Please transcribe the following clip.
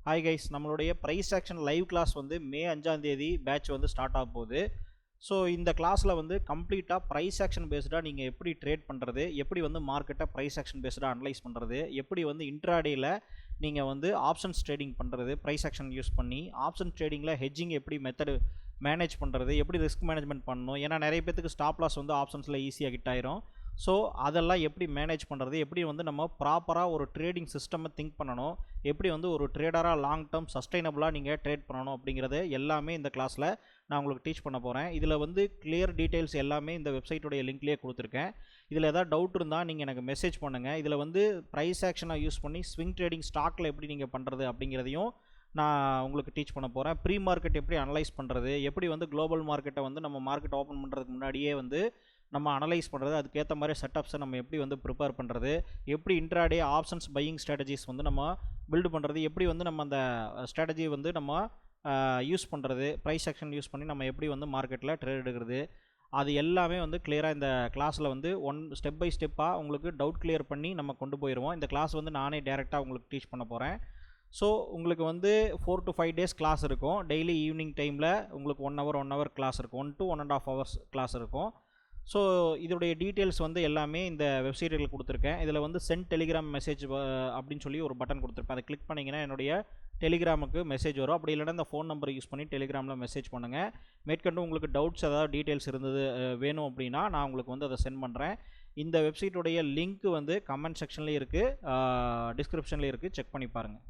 Hi guys, நம்மளுடைய price action live class வந்து மே 5ஆம் தேதி பேட்ச் வந்து ஸ்டார்ட் ஆக போகுது. ஸோ இந்த கிளாஸில் வந்து கம்ப்ளீட்டாக ப்ரைஸ் ஆக்ஷன் பேஸ்டாக நீங்கள் எப்படி ட்ரேட் பண்ணுறது, எப்படி வந்து மார்க்கெட்டை ப்ரைஸ் ஆக்ஷன் பேஸ்டாக அனலைஸ் பண்ணுறது, எப்படி வந்து இன்ட்ராடேயில் நீங்கள் வந்து ஆப்ஷன்ஸ் ட்ரேடிங் பண்ணுறது ப்ரைஸ் ஆக்ஷன் யூஸ் பண்ணி, ஆப்ஷன் ட்ரேடிங்கில் ஹெட்ஜிங் எப்படி மெத்தடு மேனேஜ் பண்ணுறது, எப்படி ரிஸ்க் மேனேஜ்மெண்ட் பண்ணணும். ஏன்னா நிறைய பேத்துக்கு ஸ்டாப் லாஸ் வந்து ஆப்ஷன்ஸில் ஈஸியாக ஹிட் ஆயிரும். ஸோ அதெல்லாம் எப்படி மேனேஜ் பண்ணுறது, எப்படி வந்து நம்ம ப்ராப்பராக ஒரு ட்ரேடிங் சிஸ்டமை திங்க் பண்ணணும், எப்படி வந்து ஒரு ட்ரேடராக லாங் டேர்ம் சஸ்டைனபிளாக நீங்கள் ட்ரேட் பண்ணணும் அப்படிங்கிறது எல்லாமே இந்த கிளாஸில் நான் உங்களுக்கு டீச் பண்ண போகிறேன். இதில் வந்து கிளியர் டீட்டெயில்ஸ் எல்லாமே இந்த வெப்சைட்டுடைய லிங்க்லேயே கொடுத்துருக்கேன். இதில் ஏதாவது டவுட் இருந்தால் நீங்கள் எனக்கு மெசேஜ் பண்ணுங்கள். இதில் வந்து ப்ரைஸ் ஆக்ஷனை யூஸ் பண்ணி ஸ்விங் ட்ரேடிங் ஸ்டாக்கில் எப்படி நீங்கள் பண்ணுறது அப்படிங்கிறதையும் நான் உங்களுக்கு டீச் பண்ண போகிறேன். ப்ரீ மார்க்கெட் எப்படி அனலைஸ் பண்ணுறது, எப்படி வந்து குளோபல் மார்க்கெட்டை வந்து நம்ம மார்க்கெட் ஓப்பன் பண்ணுறதுக்கு முன்னாடியே வந்து நம்ம அனலைஸ் பண்ணுறது, அதுக்கேற்ற மாதிரி செட்டப்ஸை நம்ம எப்படி வந்து ப்ரிப்பேர் பண்ணுறது, எப்படி இன்ட்ராடே ஆப்ஷன்ஸ் பையிங் ஸ்ட்ராட்டஜிஸ் வந்து நம்ம பில்டு பண்ணுறது, எப்படி வந்து நம்ம அந்த ஸ்ட்ராட்டஜி வந்து நம்ம யூஸ் பண்ணுறது, ப்ரைஸ் ஆக்ஷன் யூஸ் பண்ணி நம்ம எப்படி வந்து மார்க்கெட்டில் ட்ரேட் எடுக்கிறது, அது எல்லாமே வந்து கிளியராக இந்த கிளாஸில் வந்து ஸ்டெப் பை ஸ்டெப்பாக உங்களுக்கு டவுட் கிளியர் பண்ணி நம்ம கொண்டு போயிடுவோம். இந்த கிளாஸ் வந்து நானே டேரெக்டாக உங்களுக்கு டீச் பண்ண போகிறேன். ஸோ உங்களுக்கு வந்து 4 to 5 days கிளாஸ் இருக்கும். டெய்லி ஈவினிங் டைமில் உங்களுக்கு 1 hour கிளாஸ் இருக்கும். 1 to 1.5 hours கிளாஸ் இருக்கும். ஸோ இதோடைய டீட்டெயில்ஸ் வந்து எல்லாமே இந்த வெப்சைட்டில் கொடுத்துருக்கேன். இதில் வந்து சென்ட் டெலிகிராம் மெசேஜ் அப்படின்னு சொல்லி ஒரு பட்டன் கொடுத்துருப்பேன். அதை கிளிக் பண்ணிங்கன்னா என்னுடைய டெலிகிராமுக்கு மெசேஜ் வரும். அப்படி இல்லைனா இந்த ஃபோன் நம்பரை யூஸ் பண்ணி டெலிகிராமில் மெசேஜ் பண்ணுங்கள். மேற்கொண்டு உங்களுக்கு டவுட்ஸ் ஏதாவது டீட்டெயில்ஸ் இருந்தது வேணும் அப்படின்னா நான் உங்களுக்கு வந்து அதை சென்ட் பண்ணுறேன். இந்த வெப்சைட்டுடைய லிங்க் வந்து கமெண்ட் செக்ஷன்லேயும் இருக்குது, டிஸ்கிரிப்ஷன்லேயும் இருக்குது, செக் பண்ணி பாருங்கள்.